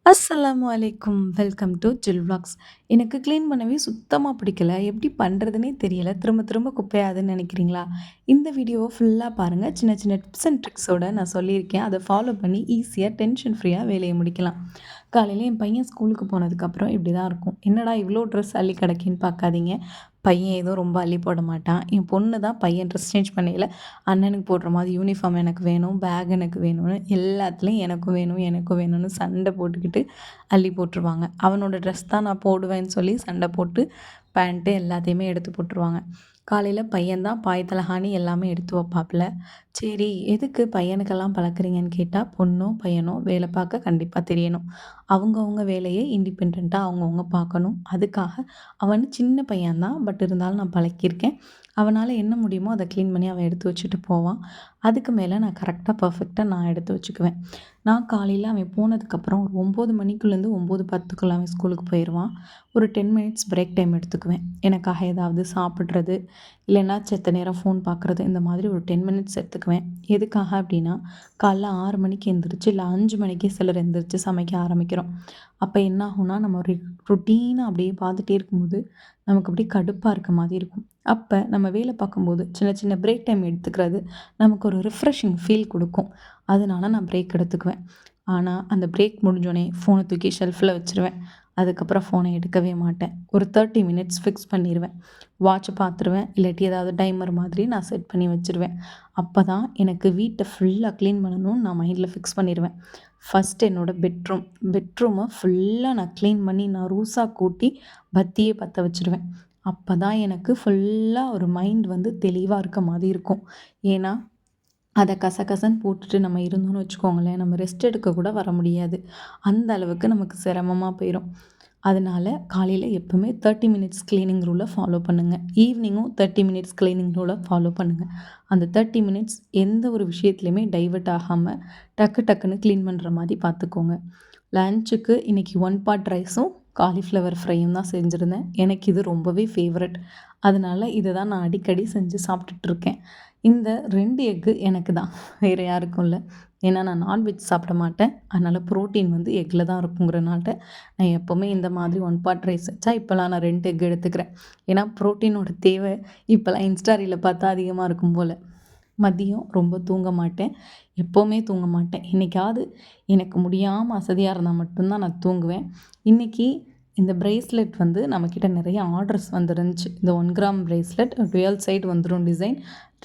அஸ்ஸலாமு அலைக்கும். Welcome to ஜில் விலாக்ஸ். எனக்கு க்ளீன் பண்ணவே சுத்தமா பிடிக்கல. எப்படி பண்ணுறதுன்னே தெரியல. திரும்ப திரும்ப குப்பையாகுதுன்னு நினைக்கிறீங்களா? இந்த வீடியோவ ஃபுல்லா பாருங்க. சின்ன சின்ன டிப்ஸ் அண்ட் ட்ரிக்ஸோட நான் சொல்லியிருக்கேன். அத ஃபாலோ பண்ணி ஈஸியா டென்ஷன் ஃப்ரீயா வேலைய முடிக்கலாம். காலையில என் பையன் ஸ்கூலுக்கு போனதுக்கப்புறம் இப்படி தான் இருக்கும். என்னடா இவ்வளோ ட்ரெஸ் அள்ளி கிடக்கேன்னு பார்க்காதீங்க. பையன் ஏதோ ரொம்ப அள்ளி போட மாட்டான். என் பொண்ணு தான் பையன் ட்ரெஸ் சேஞ்ச் பண்ணயில அண்ணனுக்கு போடுற மாதிரி யூனிஃபார்ம் எனக்கு வேணும், பேக் எனக்கு வேணும்னு எல்லாத்துலேயும் எனக்கும் வேணும் எனக்கும் வேணும்னு சண்டை போட்டுக்கிட்டு அள்ளி போட்டுருவாங்க. அவனோட ட்ரெஸ் தான் நான் போடுவேன்னு சொல்லி சண்டை போட்டு பேண்ட்டு எல்லாத்தையுமே எடுத்து போட்டுருவாங்க. காலையில் பையன் தான் பாய் தலகாணி எல்லாமே எடுத்து வைப்பாப்புல. சரி எதுக்கு பையனுக்கெல்லாம் பழக்கிறீங்கன்னு கேட்டால் பொண்ணோ பையனோ வேலை பார்க்க கண்டிப்பாக தெரியணும். அவங்கவுங்க வேலையை இண்டிபெண்ட்டாக அவங்கவுங்க பார்க்கணும். அதுக்காக அவன் சின்ன பையன் தான், பட் இருந்தாலும் நான் பழக்கியிருக்கேன். அவனால் என்ன முடியுமோ அதை க்ளீன் பண்ணி அவன் எடுத்து வச்சுட்டு போவான். அதுக்கு மேலே நான் கரெக்டாக பர்ஃபெக்டாக நான் எடுத்து வச்சுக்குவேன். நான் காலையில் அவன் போனதுக்கப்புறம் ஒரு 9 மணிக்குள்ளேருந்து 9:10க்குள்ள அவன் ஸ்கூலுக்கு போயிடுவான். ஒரு 10 மினிட்ஸ் பிரேக் டைம் எடுத்துக்குவேன். எனக்காக ஏதாவது சாப்பிட்றது, இல்லைன்னா செத்த நேரம் ஃபோன் பார்க்குறது, இந்த மாதிரி ஒரு 10 மினிட்ஸ் எடுத்துக்குவேன். எதுக்காக அப்படின்னா, காலைல 6 மணிக்கு எந்திரிச்சு இல்லை 5 மணிக்கே சிலர் எந்திரிச்சு சமைக்க ஆரம்பிக்கிறோம். அப்போ என்ன ஆகும்னா, நம்ம ஒரு ரொட்டீனாக அப்படியே பார்த்துட்டே இருக்கும்போது நமக்கு அப்படியே கடுப்பாக இருக்க மாதிரி இருக்கும். அப்போ நம்ம வேலை பார்க்கும்போது சின்ன சின்ன பிரேக் டைம் எடுத்துக்கிறது நமக்கு ஒரு ரிஃப்ரெஷிங் ஃபீல் கொடுக்கும். அதனால நான் பிரேக் எடுத்துக்குவேன். ஆனால் அந்த பிரேக் முடிஞ்சோடனே ஃபோனை தூக்கி ஷெல்ஃபில் வச்சுருவேன். அதுக்கப்புறம் ஃபோனை எடுக்கவே மாட்டேன். ஒரு 30 மினிட்ஸ் ஃபிக்ஸ் பண்ணிடுவேன். வாட்சை பார்த்துருவேன். இல்லாட்டி ஏதாவது டைமர் மாதிரி நான் செட் பண்ணி வச்சுருவேன். அப்போ தான் எனக்கு வீட்டை ஃபுல்லாக க்ளீன் பண்ணணும்னு நான் மைண்டில் ஃபிக்ஸ் பண்ணிடுவேன். ஃபஸ்ட் என்னோடய பெட்ரூமை ஃபுல்லாக நான் க்ளீன் பண்ணி நான் ரூஸாக கூட்டி பத்தியே பற்ற வச்சுருவேன். அப்போ தான் எனக்கு ஃபுல்லாக ஒரு மைண்ட் வந்து தெளிவாக இருக்க மாதிரி இருக்கும். ஏன்னா அதை கசகசன்னு போட்டுட்டு நம்ம இருந்தோம்னு வச்சுக்கோங்களேன், நம்ம ரெஸ்ட் எடுக்க கூட வர முடியாது. அந்த அளவுக்கு நமக்கு சிரமமாக போயிடும். அதனால் காலையில் எப்போவுமே 30 மினிட்ஸ் க்ளீனிங் ரூலை ஃபாலோ பண்ணுங்கள். ஈவினிங்கும் 30 மினிட்ஸ் க்ளீனிங் ரூலை ஃபாலோ பண்ணுங்கள். அந்த 30 மினிட்ஸ் எந்த ஒரு விஷயத்துலையுமே டைவர்ட் ஆகாமல் டக்கு டக்குன்னு க்ளீன் பண்ணுற மாதிரி பார்த்துக்கோங்க. லன்ச்சுக்கு இன்றைக்கி 1 பாட் ரைஸும் காலிஃப்ளவர் ஃப்ரையும் தான் செஞ்சுருந்தேன். எனக்கு இது ரொம்பவே ஃபேவரட். அதனால் இதை தான் நான் அடிக்கடி செஞ்சு சாப்பிட்டுட்ருக்கேன். இந்த 2 எக்கு எனக்கு தான், வேறு யாருக்கும் இல்லை. ஏன்னா நான் நான்வெஜ் சாப்பிட மாட்டேன். அதனால் ப்ரோட்டீன் வந்து எக்கில் தான் இருக்குங்கிறனால நான் எப்போவுமே இந்த மாதிரி 1 பாட் ரைஸ் வச்சா இப்போலாம் நான் 2 எக் எடுத்துக்கிறேன். ஏன்னா ப்ரோட்டீனோட தேவை இப்போலாம் இன்ஸ்டா ரீலில் பார்த்தா அதிகமாக இருக்கும் போல். மதியம் ரொம்ப தூங்க மாட்டேன். எப்போவுமே தூங்க மாட்டேன். என்றைக்காவது எனக்கு முடியாமல் அசதியாக இருந்தால் மட்டும்தான் நான் தூங்குவேன். இன்றைக்கி இந்த ப்ரேஸ்லெட் வந்து நம்மக்கிட்ட நிறைய ஆர்டர்ஸ் வந்துருந்துச்சு. இந்த 1 கிராம் ப்ரேஸ்லெட் டுவல் சைடு வந்துடும் டிசைன்.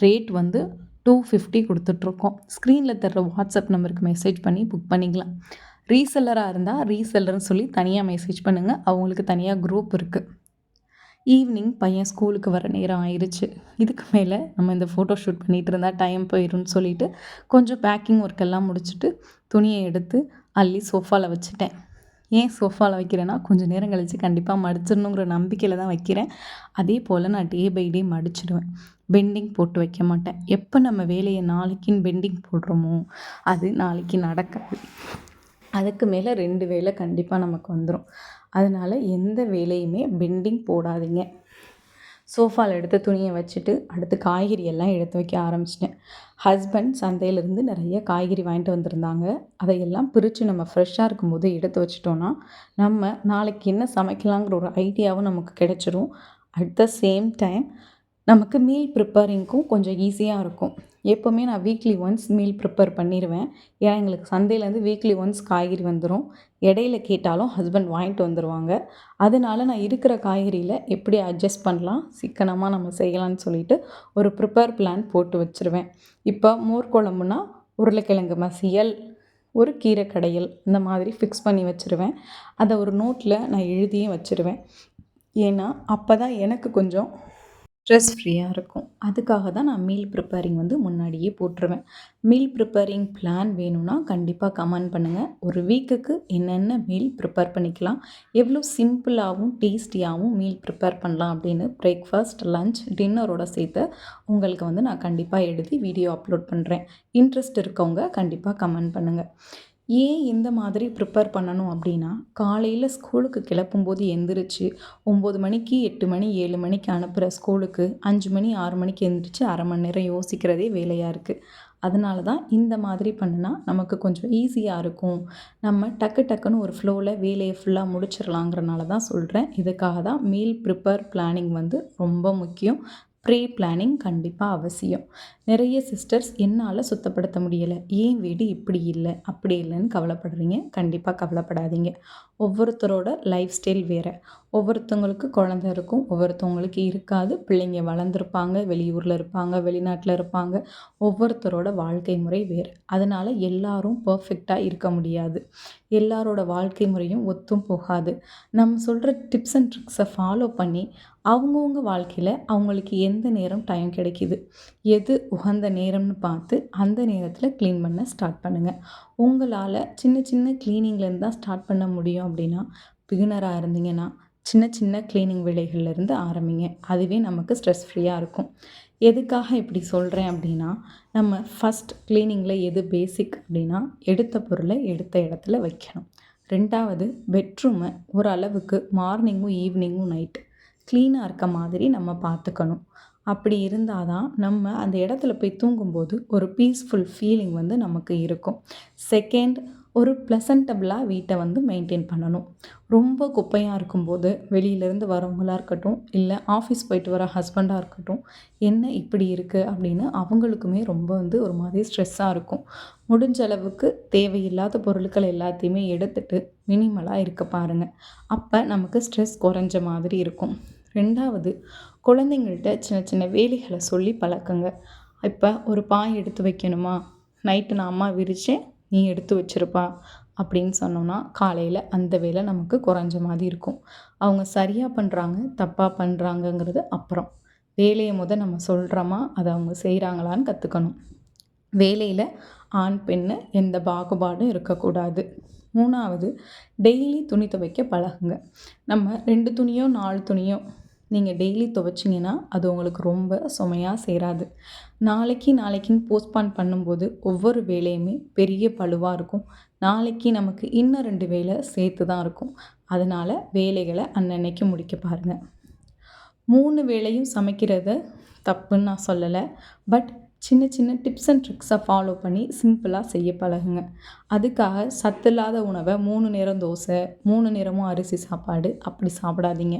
ரேட் வந்து 250 கொடுத்துட்ருக்கோம். ஸ்க்ரீனில் தர்ற வாட்ஸ்அப் நம்பருக்கு மெசேஜ் பண்ணி புக் பண்ணிக்கலாம். ரீசெல்லராக இருந்தால் ரீசெல்லர்னு சொல்லி தனியாக மெசேஜ் பண்ணுங்கள். அவங்களுக்கு தனியாக குரூப் இருக்குது. ஈவினிங் பையன் ஸ்கூலுக்கு வர நேரம் ஆயிடுச்சு. இதுக்கு மேலே நம்ம இந்த ஃபோட்டோ ஷூட் பண்ணிகிட்டு இருந்தால் டைம் போயிடும்னு சொல்லிவிட்டு கொஞ்சம் பேக்கிங் ஒர்க்கெல்லாம் முடிச்சுட்டு துணியை எடுத்து அள்ளி சோஃபாவில் வச்சுட்டேன். ஏன் சோஃபாவில் வைக்கிறேன்னா, கொஞ்சம் நேரம் கழித்து கண்டிப்பாக மடிச்சிடணுங்கிற நம்பிக்கையில் தான் வைக்கிறேன். அதே போல் நான் டே பை டே மடிச்சிடுவேன். பெண்டிங் போட்டு வைக்க மாட்டேன். எப்போ நம்ம வேலையை நாளைக்குன்னு பெண்டிங் போடுறோமோ அது நாளைக்கு நடக்காது. அதுக்கு மேலே 2 வேலை கண்டிப்பாக நமக்கு வந்துடும். அதனால் எந்த வேலையுமே பெண்டிங் போடாதீங்க. சோஃபாவில் எடுத்து துணியை வச்சுட்டு அடுத்து காய்கறி எல்லாம் எடுத்து வைக்க ஆரம்பிச்சிட்டேன். ஹஸ்பண்ட் சந்தையிலேருந்து நிறைய காய்கறி வாங்கிட்டு வந்திருந்தாங்க. அதையெல்லாம் பிரித்து நம்ம ஃப்ரெஷ்ஷாக இருக்கும்போது எடுத்து வச்சிட்டோன்னா நம்ம நாளைக்கு என்ன சமைக்கலாங்கிற ஒரு ஐடியாவும் நமக்கு கிடைச்சிரும். அட் த சேம் டைம் நமக்கு மீல் ப்ரிப்பேரிங்க்கும் கொஞ்சம் ஈஸியாக இருக்கும். எப்போவுமே நான் வீக்லி ஒன்ஸ் மீல் ப்ரிப்பேர் பண்ணிடுவேன். ஏன்னா எங்களுக்கு சந்தையிலேருந்து வீக்லி ஒன்ஸ் காய்கறி வந்துடும். இடையில கேட்டாலும் ஹஸ்பண்ட் வாங்கிட்டு வந்துடுவாங்க. அதனால நான் இருக்கிற காய்கறியில் எப்படி அட்ஜஸ்ட் பண்ணலாம், சிக்கனமாக நம்ம செய்யலாம்னு சொல்லிட்டு ஒரு ப்ரிப்பேர் பிளான் போட்டு வச்சுருவேன். இப்போ மோர் குழம்புனா உருளைக்கிழங்கு மசியல், ஒரு கீரை கடையல் இந்த மாதிரி ஃபிக்ஸ் பண்ணி வச்சுருவேன். அதை ஒரு நோட்டில் நான் எழுதியும் வச்சுருவேன். ஏன்னா அப்போ தான் எனக்கு கொஞ்சம் ஸ்ட்ரெஸ் ஃப்ரீயாக இருக்கும். அதுக்காக தான் நான் மீல் ப்ரிப்பேரிங் வந்து முன்னாடியே போட்டுருவேன். மீல் ப்ரிப்பேரிங் பிளான் வேணும்னா கண்டிப்பாக கமெண்ட் பண்ணுங்கள். ஒரு வீக்குக்கு என்னென்ன மீல் ப்ரிப்பேர் பண்ணிக்கலாம், எவ்வளோ சிம்பிளாகவும் டேஸ்டியாகவும் மீல் ப்ரிப்பேர் பண்ணலாம் அப்படின்னு பிரேக்ஃபாஸ்ட், லன்ச், டின்னரோட சேர்த்து உங்களுக்கு வந்து நான் கண்டிப்பாக எழுதி வீடியோ அப்லோட் பண்ணுறேன். இன்ட்ரெஸ்ட் இருக்கவங்க கண்டிப்பாக கமெண்ட் பண்ணுங்கள். ஏன் இந்த மாதிரி ப்ரிப்பேர் பண்ணணும் அப்படின்னா, காலையில் ஸ்கூலுக்கு கிளப்பும்போது எந்திரிச்சு 9 மணிக்கு 8 மணி 7 மணிக்கு அனுப்புகிற ஸ்கூலுக்கு 5 மணி 6 மணிக்கு எந்திரிச்சு அரை மணி நேரம் யோசிக்கிறதே வேலையாக இருக்குது. அதனால தான் இந்த மாதிரி பண்ணுனா நமக்கு கொஞ்சம் ஈஸியா இருக்கும். நம்ம டக்கு டக்குன்னு ஒரு ஃப்ளோல வேலைய ஃபுல்லா முடிச்சிடலாங்கிறனால தான் சொல்றேன். இதுக்காக தான் மீல் ப்ரிப்பேர் பிளானிங் வந்து ரொம்ப முக்கியம். ப்ரீ பிளானிங் கண்டிப்பா அவசியம். நிறைய சிஸ்டர்ஸ் என்னால சுத்தப்படுத்த முடியல. ஏன் வீடு இப்படி இல்ல, அப்படி இல்லன்னு கவலைப்படுறீங்க. கண்டிப்பா கவலைப்படாதீங்க. ஒவ்வொருத்தரோட லைஃப் ஸ்டைல் வேற. ஒவ்வொருத்தவங்களுக்கு குழந்தை இருக்கும், ஒவ்வொருத்தவங்களுக்கு இருக்காது. பிள்ளைங்க வளர்ந்துருப்பாங்க, வெளியூர்ல இருப்பாங்க, வெளிநாட்ல இருப்பாங்க. ஒவ்வொருத்தரோட வாழ்க்கை முறை வேறு. அதனால எல்லாரும் பெர்ஃபெக்ட்டா இருக்க முடியாது. எல்லாரோட வாழ்க்கை முறையும் ஒத்தும் போகாது. நம்ம சொல்ற டிப்ஸ் அண்ட் ட்ரிக்ஸை ஃபாலோ பண்ணி அவங்கவுங்க வாழ்க்கையில அவங்களுக்கு எந்த நேரம் டைம் கிடைக்குது, எது உகந்த நேரம்னு பார்த்து அந்த நேரத்தில் க்ளீன் பண்ண ஸ்டார்ட் பண்ணுங்கள். உங்களால் சின்ன சின்ன க்ளீனிங்லேருந்து தான் ஸ்டார்ட் பண்ண முடியும் அப்படின்னா, பிகினராக இருந்தீங்கன்னா சின்ன சின்ன க்ளீனிங் வேலைகள்லேருந்து ஆரம்பிங்க. அதுவே நமக்கு ஸ்ட்ரெஸ் ஃப்ரீயாக இருக்கும். எதுக்காக இப்படி சொல்கிறேன் அப்படின்னா, நம்ம ஃபஸ்ட் க்ளீனிங்கில் எது பேசிக் அப்படின்னா, எடுத்த பொருளை எடுத்த இடத்துல வைக்கணும். 2வது பெட்ரூமை ஓரளவுக்கு மார்னிங்கும் ஈவினிங்கும் நைட்டு க்ளீனாக இருக்க மாதிரி நம்ம பார்த்துக்கணும். அப்படி இருந்தால் தான் நம்ம அந்த இடத்துல போய் தூங்கும்போது ஒரு பீஸ்ஃபுல் ஃபீலிங் வந்து நமக்கு இருக்கும். செகண்ட், ஒரு ப்ளசன்டபுளாக வீட்டை வந்து மெயின்டைன் பண்ணணும். ரொம்ப குப்பையாக இருக்கும்போது வெளியிலேருந்து வரவங்களா இருக்கட்டும், இல்லை ஆஃபீஸ் போயிட்டு வர ஹஸ்பண்டாக இருக்கட்டும், என்ன இப்படி இருக்குது அப்படின்னு அவங்களுக்குமே ரொம்ப வந்து ஒரு மாதிரி ஸ்ட்ரெஸ்ஸாக இருக்கும். முடிஞ்ச அளவுக்கு தேவையில்லாத பொருட்கள் எல்லாத்தையுமே எடுத்துட்டு மினிமலாக இருக்க பாருங்கள். அப்போ நமக்கு ஸ்ட்ரெஸ் குறைஞ்ச மாதிரி இருக்கும். 2வது, குழந்தைங்கள்ட்ட சின்ன சின்ன வேலைகளை சொல்லி பழக்குங்க. இப்போ ஒரு பாய் எடுத்து வைக்கணுமா, நைட்டு நான் அம்மா விரித்தேன், நீ எடுத்து வச்சிருப்பா அப்படின்னு சொன்னோன்னா காலையில் அந்த வேலை நமக்கு குறைஞ்ச மாதிரி இருக்கும். அவங்க சரியாக பண்ணுறாங்க தப்பாக பண்ணுறாங்கங்கிறது அப்புறம். வேலையை நம்ம சொல்கிறோமா அதை அவங்க செய்கிறாங்களான்னு கற்றுக்கணும். வேலையில் ஆண் பெண்ணு எந்த பாகுபாடும் இருக்கக்கூடாது. 3வது, டெய்லி துணி துவைக்க பழகுங்க. நம்ம 2 துணியோ 4 துணியோ நீங்கள் டெய்லி துவைச்சிங்கன்னா அது உங்களுக்கு ரொம்ப சுமையாக சேராது. நாளைக்குன்னு போஸ்ட்பான் பண்ணும்போது ஒவ்வொரு வேலையுமே பெரிய பளுவாக இருக்கும். நாளைக்கு நமக்கு இன்னும் 2 வேலை சேர்த்து தான் இருக்கும். அதனால் வேலைகளை அன்னன்னைக்கு முடிக்க பாருங்கள். 3 வேளையும் சமைக்கிறத தப்புன்னு நான் சொல்லலை. பட் சின்ன சின்ன டிப்ஸ் அண்ட் ட்ரிக்ஸை ஃபாலோ பண்ணி சிம்பிளாக செய்ய பழகுங்க. அதுக்காக சத்தில்லாத உணவை 3 நேரம் தோசை, 3 நேரமும் அரிசி சாப்பாடு அப்படி சாப்பிடாதீங்க.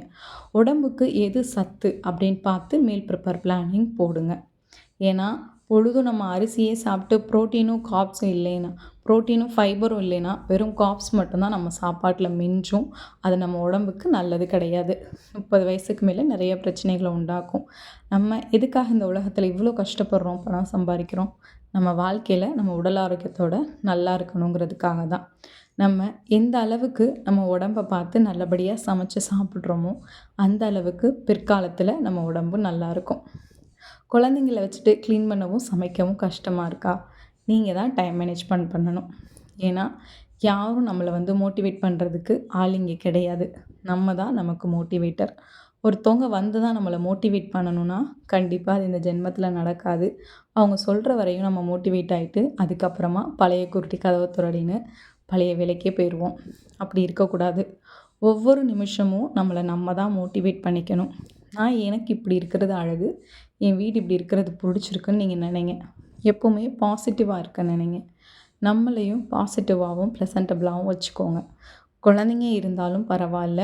உடம்புக்கு எது சத்து அப்படின்னு பார்த்து மீல் ப்ரிப்பேர் பிளானிங் போடுங்க. ஏன்னா பொழுதும் நம்ம அரிசியே சாப்பிட்டு ப்ரோட்டீனும் ஃபைபரும் இல்லைன்னா வெறும் கார்ப்ஸ் மட்டும்தான் நம்ம சாப்பாட்டில் மிஞ்சும். அது நம்ம உடம்புக்கு நல்லது கிடையாது. 30 வயசுக்கு மேலே நிறைய பிரச்சனைகளை உண்டாக்கும். நம்ம எதுக்காக இந்த உலகத்தில் இவ்வளோ கஷ்டப்படுறோம், பணம் சம்பாதிக்கிறோம்? நம்ம வாழ்க்கையில் நம்ம உடல் ஆரோக்கியத்தோட நல்லா இருக்கணுங்கிறதுக்காக தான். நம்ம எந்த அளவுக்கு நம்ம உடம்பை பார்த்து நல்லபடியாக சமைச்சு சாப்பிட்றோமோ அந்த அளவுக்கு பிற்காலத்தில் நம்ம உடம்பு நல்லாயிருக்கும். குழந்தைங்கள வச்சுட்டு க்ளீன் பண்ணவும் சமைக்கவும் கஷ்டமாக இருக்கா? நீங்கள் தான் டைம் மேனேஜ்மெண்ட் பண்ணணும். ஏன்னா யாரும் நம்மளை வந்து மோட்டிவேட் பண்ணுறதுக்கு ஆள் இங்கே கிடையாது. நம்ம தான் நமக்கு மோட்டிவேட்டர். ஒருத்தவங்க வந்து தான் நம்மளை மோட்டிவேட் பண்ணணும்னா கண்டிப்பாக அது இந்த ஜென்மத்தில் நடக்காது. அவங்க சொல்கிற வரையும் நம்ம மோட்டிவேட் ஆகிட்டு அதுக்கப்புறமா பழைய குருட்டி கதவை துறடின்னு பழைய வேலைக்கே போயிடுவோம். அப்படி இருக்கக்கூடாது. ஒவ்வொரு நிமிஷமும் நம்மளை நம்ம தான் மோட்டிவேட் பண்ணிக்கணும். எனக்கு இப்படி இருக்கிறது அழகு, என் வீடு இப்படி இருக்கிறது பிடிச்சிருக்குன்னு நீங்கள் நினைங்க. எப்போவுமே பாசிட்டிவாக இருக்க நினைங்க. நம்மளையும் பாசிட்டிவாகவும் ப்ளசன்டபுளாகவும் வச்சுக்கோங்க. குழந்தைங்க இருந்தாலும் பரவாயில்ல,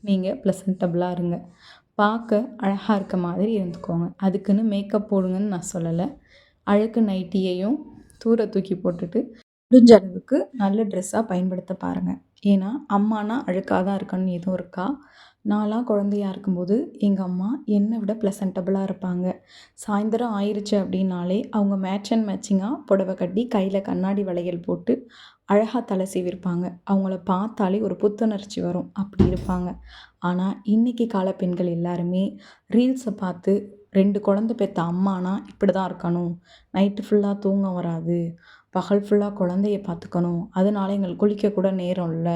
நீங்கள் ப்ளசன்டபுளாக இருங்க. பார்க்க அழகாக இருக்க மாதிரி இருந்துக்கோங்க. அதுக்குன்னு மேக்கப் போடுங்கன்னு நான் சொல்லலை. அழுக்கு நைட்டியையும் தூர தூக்கி போட்டுட்டு முடிஞ்ச அளவுக்கு நல்ல ட்ரெஸ்ஸாக பயன்படுத்த பாருங்கள். ஏன்னா அம்மானா அழுக்காக தான் இருக்கணும்னு எதுவும் இருக்கா? நான்லாம் குழந்தையா இருக்கும்போது எங்கள் அம்மா என்னை விட ப்ளசன்டபுளாக இருப்பாங்க. சாயந்தரம் ஆயிடுச்சு அப்படின்னாலே அவங்க மேட்ச் அண்ட் மேட்சிங்காக புடவை கட்டி கையில் கண்ணாடி வளையல் போட்டு அழகாக தலை சீவிருப்பாங்க. அவங்கள பார்த்தாலே ஒரு புத்துணர்ச்சி வரும். அப்படி இருப்பாங்க. ஆனால் இன்றைக்கி கால பெண்கள் எல்லாருமே ரீல்ஸை பார்த்து 2 குழந்தை பெற்ற அம்மானா இப்படி தான் இருக்கணும், நைட்டு ஃபுல்லாக தூங்க வராது, பகல் ஃபுல்லாக குழந்தைய பார்த்துக்கணும், அதனால எங்களுக்கு குளிக்க கூட நேரம் இல்லை,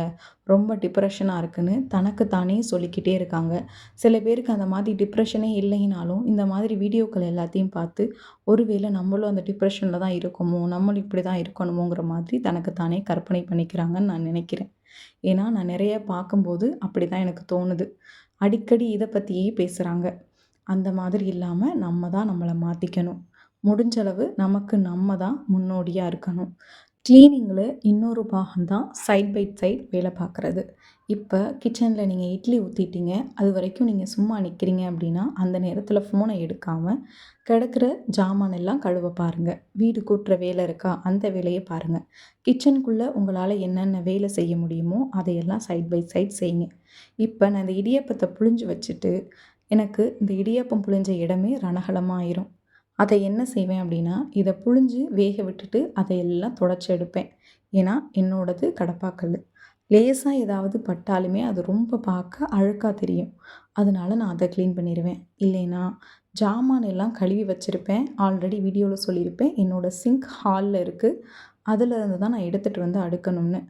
ரொம்ப டிப்ரெஷனாக இருக்குன்னு தனக்கு தானே சொல்லிக்கிட்டே இருக்காங்க. சில பேருக்கு அந்த மாதிரி டிப்ரெஷனே இல்லைனாலும் இந்த மாதிரி வீடியோக்கள் எல்லாத்தையும் பார்த்து ஒருவேளை நம்மளும் அந்த டிப்ரெஷனில் தான் இருக்கோமோ, நம்மளும் இப்படி தான் இருக்கணுமோங்கிற மாதிரி தனக்கு தானே கற்பனை பண்ணிக்கிறாங்கன்னு நான் நினைக்கிறேன். ஏன்னா நான் நிறைய பார்க்கும்போது அப்படி தான் எனக்கு தோணுது. அடிக்கடி இதை பற்றியே பேசுகிறாங்க. அந்த மாதிரி இல்லாமல் நம்ம தான் நம்மளை மாற்றிக்கணும். முடிஞ்சளவு நமக்கு நம்ம தான் முன்னோடியா இருக்கணும். கிளீனிங்கில இன்னொரு பாகம் தான் சைட் பை சைட் வேலை பார்க்குறது. இப்ப கிச்சன்ல நீங்க இட்லி ஊத்திட்டீங்க. அதுவரைக்கும் நீங்க சும்மா நிக்கிறீங்க அப்படின்னா, அந்த நேரத்தில ஃபோன எடுக்காம, கிடக்கிற ஜாமான் எல்லாம் கழுவ பாருங்க. வீடு கூட்டுற வேலை இருக்கா? அந்த வேலைய பாருங்க. கிச்சனுக்குள்ள உங்களால என்னென்ன வேலை செய்ய முடியுமோ, அதையெல்லாம் சைட் பை சைட் செய்யுங்க. இப்ப நான் இந்த இடியாப்பத்த புழிஞ்சு வச்சுட்டு, எனக்கு இந்த இடியாப்பம் புழிஞ்ச இடமே ரணகளமா ஆயிரும். அதை என்ன செய்வேன் அப்படின்னா, இத புழிஞ்சு வேக விட்டுட்டு அதையெல்லாம் தொடச்சு எடுப்பேன். ஏன்னா, என்னோடது கடப்பாக்கல்லு. லேசா ஏதாவது பட்டாலுமே அது ரொம்ப பார்க்க அழுக்கா தெரியும். அதனால நான் அத கிளீன் பண்ணிருவேன். இல்லைன்னா, ஜாமான் எல்லாம் கழுவி வச்சிருப்பேன். ஆல்ரெடி வீடியோல சொல்லியிருப்பேன். என்னோட சிங்க் ஹால்ல இருக்கு. அதுலருந்து தான் நான் எடுத்துட்டு வந்து அடுக்கணும்னு.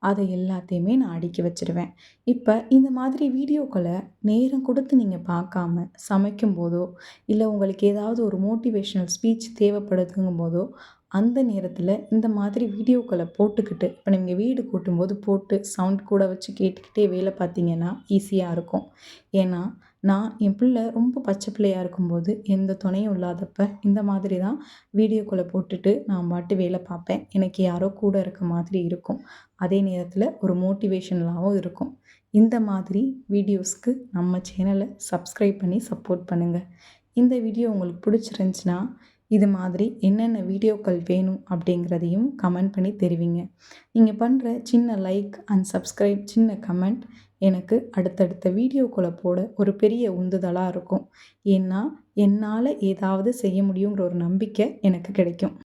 அதை எல்லாத்தையுமே நான் அடுக்கி வச்சுருவேன். இப்ப இந்த மாதிரி வீடியோக்கள நேரம் கொடுத்து நீங்க பார்க்காம, சமைக்கும்போதோ, இல்ல உங்களுக்கு ஏதாவது ஒரு மோட்டிவேஷனல் ஸ்பீச் தேவைப்படுதுங்கும்போதோ, அந்த நேரத்தில இந்த மாதிரி வீடியோக்கள போட்டுக்கிட்டு, இப்ப நீங்க வீடு கூட்டும்போது போட்டு சவுண்ட் கூட வச்சு கேட்டுக்கிட்டே வேலை பார்த்தீங்கன்னா, ஈஸியா இருக்கும். ஏன்னா, நான் என் பிள்ளை ரொம்ப பச்சை பிள்ளையா இருக்கும்போது, எந்த துணையும் இல்லாதப்ப, இந்த மாதிரி தான் வீடியோக்கள போட்டுட்டு நான் பாட்டு வேலை பார்ப்பேன். எனக்கு யாரோ கூட இருக்க மாதிரி இருக்கும். அதே நேரத்தில ஒரு மோட்டிவேஷனலாவும் இருக்கும். இந்த மாதிரி வீடியோஸ்க்கு நம்ம சேனல சப்ஸ்கிரைப் பண்ணி சப்போர்ட் பண்ணுங்க. இந்த வீடியோ உங்களுக்கு பிடிச்சிருந்துச்சுன்னா, இது மாதிரி என்னென்ன வீடியோக்கள் வேணும் அப்படிங்கிறதையும் கமெண்ட் பண்ணி தெரிவிங்க. நீங்க பண்ற சின்ன லைக் அண்ட் சப்ஸ்கிரைப், சின்ன கமெண்ட் எனக்கு அடுத்தடுத்த வீடியோக்கள போட ஒரு பெரிய உந்துதலா இருக்கும். ஏன்னா, என்னால ஏதாவது செய்ய முடியுங்கிற ஒரு நம்பிக்கை எனக்கு கிடைக்கும்.